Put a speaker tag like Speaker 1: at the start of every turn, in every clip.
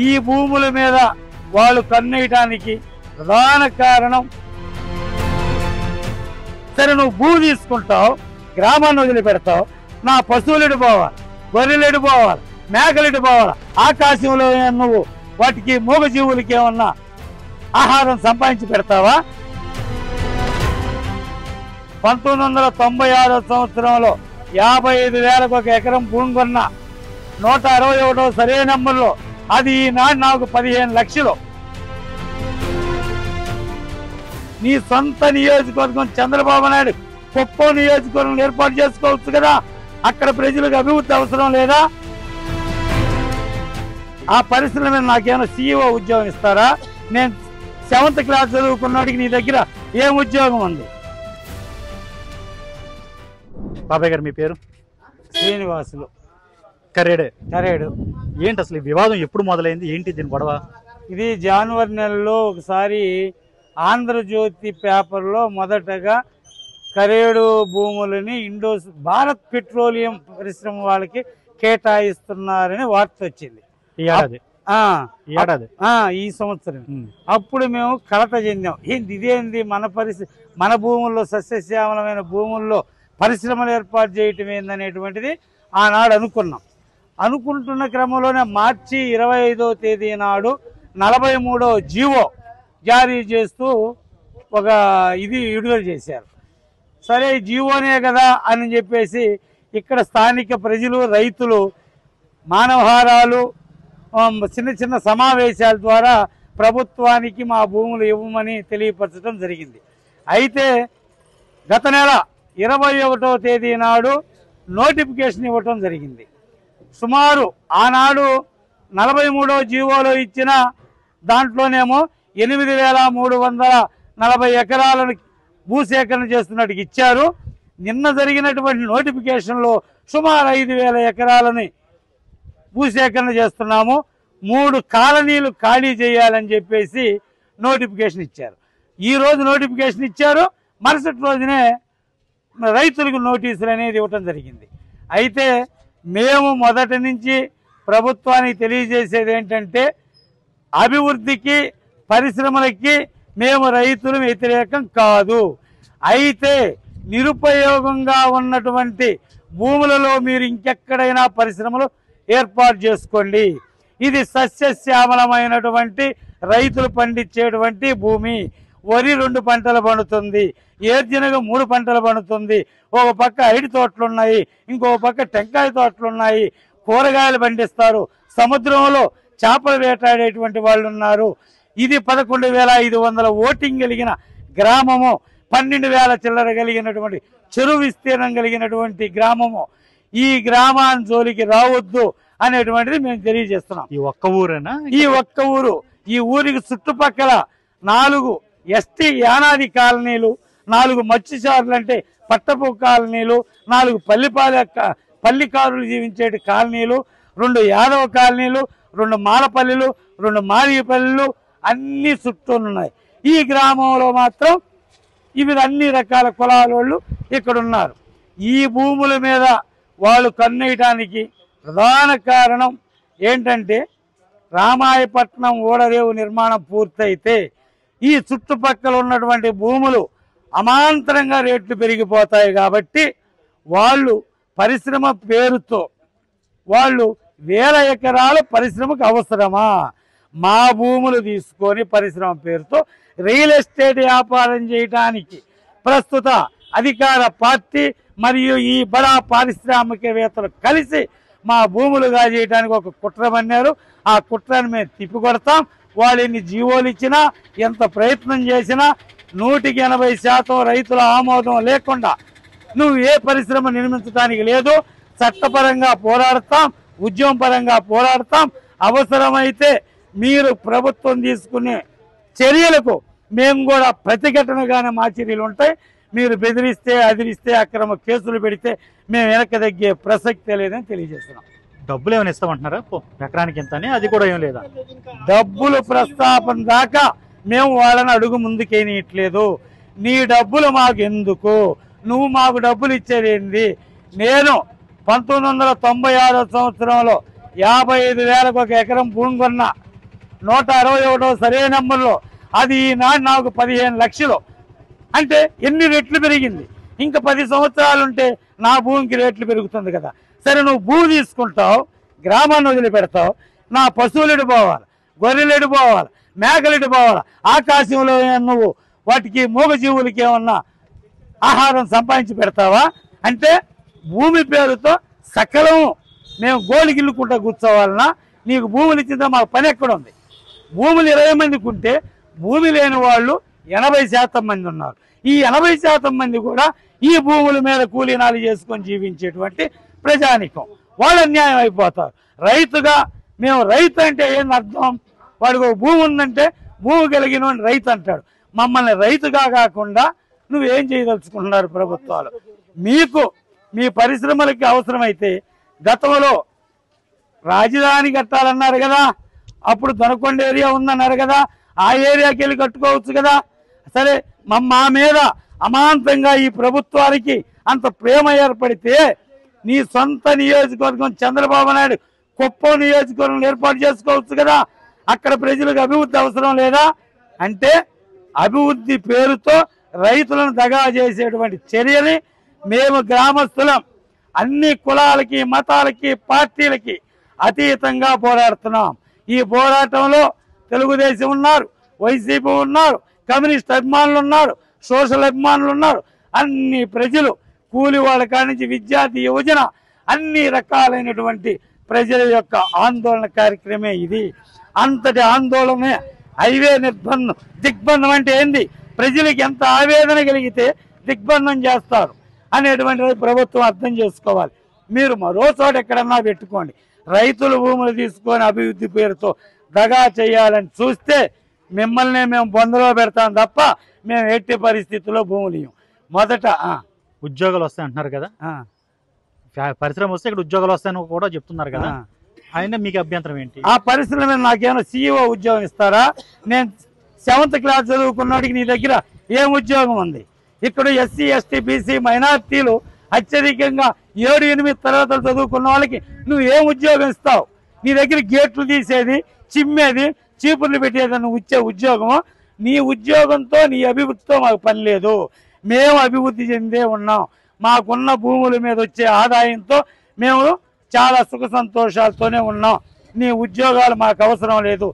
Speaker 1: ఈ భూముల మీద వాళ్ళు కన్నేయటానికి ప్రధాన కారణం, సరే నువ్వు భూ తీసుకుంటావు, గ్రామాన్ని వదిలిపెడతావు, నా పశువులు ఎడిపోవాలి, గొర్రెలు ఎడిపోవాలి, మేకలు ఎడిపోవాలి, ఆకాశంలో నువ్వు వాటికి మూగజీవులకి ఏమన్నా ఆహారం సంపాదించి పెడతావా? 1996 సంవత్సరంలో 55,000 ఒక ఎకరం భూమి కొన్న 161వ సరే నంబర్లో అది ఈనాడు నాకు 15 లక్షలు. నీ సొంత నియోజకవర్గం చంద్రబాబు నాయుడు కుప్పం నియోజకవర్గం ఏర్పాటు చేసుకోవచ్చు కదా, అక్కడ ప్రజలకు అభివృద్ధి అవసరం లేదా? ఆ పరిశ్రమ మీద నాకేమైనా CEO ఉద్యోగం ఇస్తారా? నేను 7th క్లాస్ చదువుకున్నవాడికి నీ దగ్గర ఏం ఉద్యోగం ఉంది?
Speaker 2: బాబాయ్ గారు మీ పేరు?
Speaker 1: శ్రీనివాసులు,
Speaker 2: కరేడు. ఏంటి అసలు ఈ వివాదం ఎప్పుడు మొదలైంది, ఏంటి దీని గొడవ?
Speaker 1: ఇది జనవరి నెలలో ఒకసారి ఆంధ్రజ్యోతి పేపర్లో మొదటగా కరేడు భూములని భారత్ పెట్రోలియం పరిశ్రమ వాళ్ళకి కేటాయిస్తున్నారని వార్త వచ్చింది. ఈ సంవత్సరం. అప్పుడు మేము కలత చెందాం, ఏంది ఇదేంది, మన భూముల్లో సస్యశ్యామలమైన భూముల్లో పరిశ్రమలు ఏర్పాటు చేయటం ఏందనేటువంటిది ఆనాడు అనుకుంటున్న క్రమంలోనే మార్చి 25వ తేదీ నాడు 43వ జీవో జారీ చేస్తూ ఒక ఇది విడుదల చేశారు. సరే జీవోనే కదా అని చెప్పేసి ఇక్కడ స్థానిక ప్రజలు, రైతులు మానవహారాలు, చిన్న చిన్న సమావేశాల ద్వారా ప్రభుత్వానికి మా భూములు ఇవ్వమని తెలియపరచడం జరిగింది. అయితే గత నెల 21వ తేదీ నాడు నోటిఫికేషన్ ఇవ్వటం జరిగింది. సుమారు ఆనాడు 43వ జీవోలో ఇచ్చిన దాంట్లోనేమో 8,340 ఎకరాలను భూసేకరణ చేస్తున్నట్టు ఇచ్చారు. నిన్న జరిగినటువంటి నోటిఫికేషన్లో సుమారు 5,000 ఎకరాలని భూసేకరణ చేస్తున్నాము, 3 కాలనీలు ఖాళీ చేయాలని చెప్పేసి నోటిఫికేషన్ ఇచ్చారు. ఈ రోజు నోటిఫికేషన్ ఇచ్చారు, మరుసటి రోజునే రైతులకు నోటీసులు అనేది ఇవ్వటం జరిగింది. అయితే మేము మొదటి నుంచి ప్రభుత్వానికి తెలియజేసేది ఏంటంటే, అభివృద్ధికి పరిశ్రమలకి మేము రైతులు వ్యతిరేకం కాదు. అయితే నిరుపయోగంగా ఉన్నటువంటి భూములలో మీరు ఇంకెక్కడైనా పరిశ్రమలు ఏర్పాటు చేసుకోండి. ఇది సస్యశ్యామలమైనటువంటి రైతులు పండించేటువంటి భూమి. వరి 2 పంటలు పండుతుంది, ఏర్జనగా 3 పంటలు పండుతుంది. ఒక పక్క అరటి తోటలున్నాయి, ఇంకో పక్క టెంకాయ తోటలున్నాయి, కూరగాయలు పండిస్తారు, సముద్రంలో చేపలు వేటాడేటువంటి వాళ్ళు ఉన్నారు. ఇది 11,500 ఓటింగ్ కలిగిన గ్రామము, 12,000 చిల్లర కలిగినటువంటి చెరువు విస్తీర్ణం కలిగినటువంటి గ్రామము. ఈ గ్రామాన్ని జోలికి రావద్దు అనేటువంటిది మేము తెలియజేస్తున్నాం.
Speaker 2: ఈ ఒక్క ఊరేనా?
Speaker 1: ఈ ఒక్క ఊరు. ఈ ఊరికి చుట్టుపక్కల 4 ఎస్టీ యానాది కాలనీలు, 4 మత్స్యకారులు అంటే పట్టపు కాలనీలు, 4 పల్లికారులు జీవించే కాలనీలు, 2 యాదవ కాలనీలు, 2 మాలపల్లిలు, 2 మాదిగపల్లిలు అన్ని చుట్టూ ఉన్నాయి. ఈ గ్రామంలో మాత్రం అన్ని రకాల కులాల వాళ్ళు ఇక్కడ ఉన్నారు. ఈ భూముల మీద వాళ్ళు కన్నేయటానికి ప్రధాన కారణం ఏంటంటే, రామాయపట్నం ఓడరేవు నిర్మాణం పూర్తయితే ఈ చుట్టుపక్కల ఉన్నటువంటి భూములు అమాంతరంగా రేట్లు పెరిగిపోతాయి. కాబట్టి వాళ్ళు పరిశ్రమ పేరుతో వాళ్ళు 1000 ఎకరాలు పరిశ్రమకు అవసరమా? మా భూములు తీసుకొని పరిశ్రమ పేరుతో రియల్ ఎస్టేట్ వ్యాపారం చేయడానికి ప్రస్తుత అధికార పార్టీ మరియు ఈ బడా పారిశ్రామికవేత్తలు కలిసి మా భూములుగా చేయడానికి ఒక కుట్ర పన్నారు. ఆ కుట్రని మేము తిప్పికొడతాం. వాళ్ళు ఎన్ని జీవోలు ఇచ్చినా, ఎంత ప్రయత్నం చేసినా 100% రైతుల ఆమోదం లేకుండా నువ్వు ఏ పరిశ్రమ నిర్మించడానికి లేదు. చట్టపరంగా పోరాడతాం, ఉద్యమపరంగా పోరాడతాం. అవసరమైతే మీరు ప్రభుత్వం తీసుకునే చర్యలకు మేము కూడా ప్రతిఘటనగానే మా చర్యలు ఉంటాయి. మీరు బెదిరిస్తే, అదిరిస్తే, అక్రమ కేసులు పెడితే మేము వెనక్కి తగ్గే ప్రసక్తే లేదని తెలియజేస్తున్నాం.
Speaker 2: డబ్బులు ఏమైనా ఇస్తామంటున్నారా? ఎకరానికి ఎంత అని, అది కూడా ఏం లేదా?
Speaker 1: డబ్బులు ప్రస్తాపన దాకా మేము వాళ్ళని అడుగు ముందుకేయట్లేదు. నీ డబ్బులు మాకు ఎందుకు? నువ్వు మాకు డబ్బులు ఇచ్చేది ఏంది? నేను 1996 సంవత్సరంలో 55,000కు ఒక ఎకరం భూమి కొన్నా 161వ సర్వే నెంబర్లో అది ఈనాడు నాకు 15 లక్షలు. అంటే ఎన్ని రెట్లు పెరిగింది? ఇంకా 10 సంవత్సరాలు ఉంటే నా భూమికి రేట్లు పెరుగుతుంది కదా. సరే, నువ్వు భూమి తీసుకుంటావు, గ్రామాన్ని వదిలిపెడతావు, నా పశువులు పోవాలి, గొర్రెలు పోవాలి, మేకలు పోవాలి, ఆకాశంలో నువ్వు వాటికి మూగజీవులకి ఏమన్నా ఆహారం సంపాదించి పెడతావా? అంటే భూమి పేరుతో సకలం మేము గోలిగిల్లుకుంటా కూర్చోవాలన్నా? నీకు భూములు ఇచ్చిందా? మాకు పని ఎక్కడ ఉంది? భూములు 20 మందికి ఉంటే భూమి లేని వాళ్ళు 80% మంది ఉన్నారు. ఈ 80% మంది కూడా ఈ భూముల మీద కూలీనాలు చేసుకొని జీవించేటువంటి ప్రజానికం. వాళ్ళు అన్యాయం అయిపోతారు. రైతుగా మేము రైతు అంటే ఏంది అర్థం? వాడికి ఒక భూమి ఉందంటే భూమి కలిగిన రైతు అంటాడు. మమ్మల్ని రైతుగా కాకుండా నువ్వేం చేయదలుచుకుంటున్నారు ప్రభుత్వాలు? మీకు మీ పరిశ్రమలకి అవసరమైతే గతంలో రాజధాని కట్టాలన్నారు కదా, అప్పుడు దొనకొండ ఏరియా ఉందన్నారు కదా, ఆ ఏరియాకి వెళ్ళి కట్టుకోవచ్చు కదా. సరే, మా మీద అమాంతంగా ఈ ప్రభుత్వానికి అంత ప్రేమ ఏర్పడితే నీ సొంత నియోజకవర్గం చంద్రబాబు నాయుడు కుప్పం నియోజకవర్గం ఏర్పాటు చేసుకోవచ్చు కదా. అక్కడ ప్రజలకు అభివృద్ధి అవసరం లేదా? అంటే అభివృద్ధి పేరుతో రైతులను దగా చేసేటువంటి చర్యని మేము గ్రామస్తులం అన్ని కులాలకి, మతాలకి, పార్టీలకి అతీతంగా పోరాడుతున్నాం. ఈ పోరాటంలో తెలుగుదేశం ఉన్నారు, వైసీపీ ఉన్నారు, కమ్యూనిస్ట్ అభిమానులు ఉన్నారు, సోషల్ అభిమానులు ఉన్నారు. అన్ని ప్రజలు, కూలి వాళ్ళ కాడి నుంచి విద్యార్థి, యువజన, అన్ని రకాలైనటువంటి ప్రజల యొక్క ఆందోళన కార్యక్రమే ఇది. అంతటి ఆందోళనే హైవే నిర్బంధం. దిగ్బంధం అంటే ఏంది? ప్రజలకు ఎంత ఆవేదన కలిగితే దిగ్బంధం చేస్తారు అనేటువంటిది ప్రభుత్వం అర్థం చేసుకోవాలి. మీరు మరో చోట ఎక్కడన్నా పెట్టుకోండి, రైతుల భూములు తీసుకొని అభివృద్ధి పేరుతో దగా చేయాలని చూస్తే మిమ్మల్ని మేము బొందలో పెడతాం తప్ప మేము ఎట్టి పరిస్థితుల్లో భూములు ఇవ్వం. మొదట
Speaker 2: ఉద్యోగాలు వస్తాయి అంటున్నారు కదా, పరిశ్రమ వస్తే ఇక్కడ ఉద్యోగాలు వస్తాయని కూడా చెప్తున్నారు కదా, అయినా మీకు అభ్యంతరం ఏంటి?
Speaker 1: ఆ పరిశ్రమ మీద నాకేమైనా CEO ఉద్యోగం ఇస్తారా? నేను 7th క్లాస్ చదువుకున్నవాడికి నీ దగ్గర ఏం ఉద్యోగం ఉంది? ఇక్కడ SC, ST, BC మైనార్టీలు అత్యధికంగా 7-8 తరగతులు చదువుకున్న వాళ్ళకి నువ్వు ఏం ఉద్యోగం ఇస్తావు? నీ దగ్గర గేట్లు తీసేది, చిమ్మేది, చీపుర్లు పెట్టేది నువ్వు ఇచ్చే ఉద్యోగం. నీ ఉద్యోగంతో, నీ అభివృద్ధితో మాకు పని లేదు. మేము అభివృద్ధి చెందే ఉన్నాం. మాకున్న భూముల మీద వచ్చే ఆదాయంతో మేము చాలా సుఖ సంతోషాలతోనే ఉన్నాం. నీ ఉద్యోగాలు మాకు అవసరం లేదు.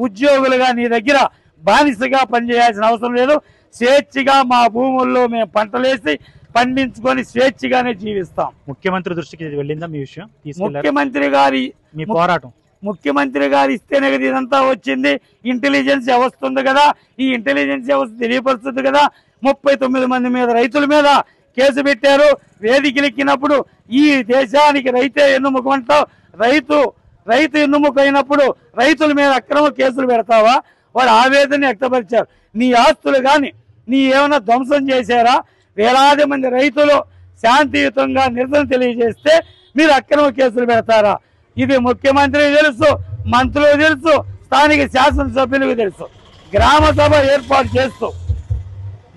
Speaker 1: ఉద్యోగులుగా నీ దగ్గర బానిసగా పనిచేయాల్సిన అవసరం లేదు. స్వేచ్ఛగా మా భూముల్లో మేము పంటలేసి పండించుకొని స్వేచ్ఛగానే జీవిస్తాం.
Speaker 2: ముఖ్యమంత్రి దృష్టికి వెళ్ళిందా మీ విషయం?
Speaker 1: ముఖ్యమంత్రి గారి
Speaker 2: మీ పోరాటం
Speaker 1: ముఖ్యమంత్రి గారు ఇస్తేనే కదా ఇదంతా వచ్చింది. ఇంటెలిజెన్స్ వ్యవస్థ ఉంది కదా, ఈ ఇంటెలిజెన్స్ వ్యవస్థ తెలియపరుస్తుంది కదా. 39 మంది మీద, రైతుల మీద కేసు పెట్టారు. వేదికలెక్కినప్పుడు ఈ దేశానికి రైతే ఎన్నుముక అంటావు. రైతు ఎన్నుముక అయినప్పుడు రైతుల మీద అక్రమ కేసులు పెడతావా? వాడు ఆవేదన వ్యక్తపరిచారు. నీ ఆస్తులు కానీ నీ ఏమైనా ధ్వంసం చేశారా? వేలాది మంది రైతులు శాంతియుతంగా నిరసన తెలియజేస్తే మీరు అక్రమ కేసులు పెడతారా? ఇది ముఖ్యమంత్రికి తెలుసు, మంత్రులకు తెలుసు, స్థానిక శాసనసభ్యులకు తెలుసు. గ్రామ సభ ఏర్పాటు చేస్తూ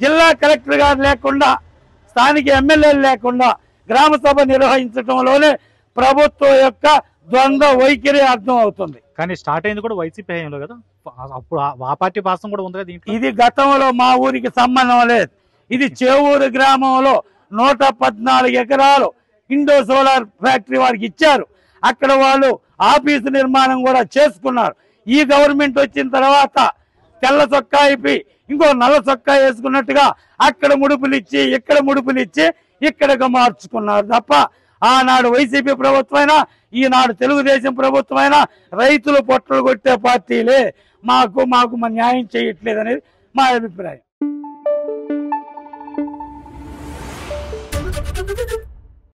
Speaker 1: జిల్లా కలెక్టర్ గారు లేకుండా, స్థానిక ఎమ్మెల్యేలు లేకుండా గ్రామ సభ నిర్వహించడంలోనే ప్రభుత్వం యొక్క ద్వంద్వ వైఖరి అర్థం అవుతుంది.
Speaker 2: కానీ స్టార్ట్ అయింది కూడా వైసీపీ హయాంలో కదా, అప్పుడు ఆ పార్టీ పాసం కూడా ఉంది కదా.
Speaker 1: ఇది గతంలో మా ఊరికి సంబంధం లేదు. ఇది చేవూరు గ్రామంలో 114 ఎకరాలు ఇండో సోలార్ ఫ్యాక్టరీ వారికి ఇచ్చారు. అక్కడ వాళ్ళు ఆఫీసు నిర్మాణం కూడా చేసుకున్నారు. ఈ గవర్నమెంట్ వచ్చిన తర్వాత తెల్ల చొక్కా అయిపోయి ఇంకో నల్ల చొక్కా వేసుకున్నట్టుగా అక్కడ ముడుపులు ఇచ్చి ఇక్కడ ముడుపులు ఇచ్చి ఇక్కడగా మార్చుకున్నారు తప్ప ఆనాడు వైసీపీ ప్రభుత్వమైనా ఈనాడు తెలుగుదేశం ప్రభుత్వమైనా రైతులు పొట్టలు కొట్టే పార్టీలే. మాకు న్యాయం చేయట్లేదనేది మా అభిప్రాయం.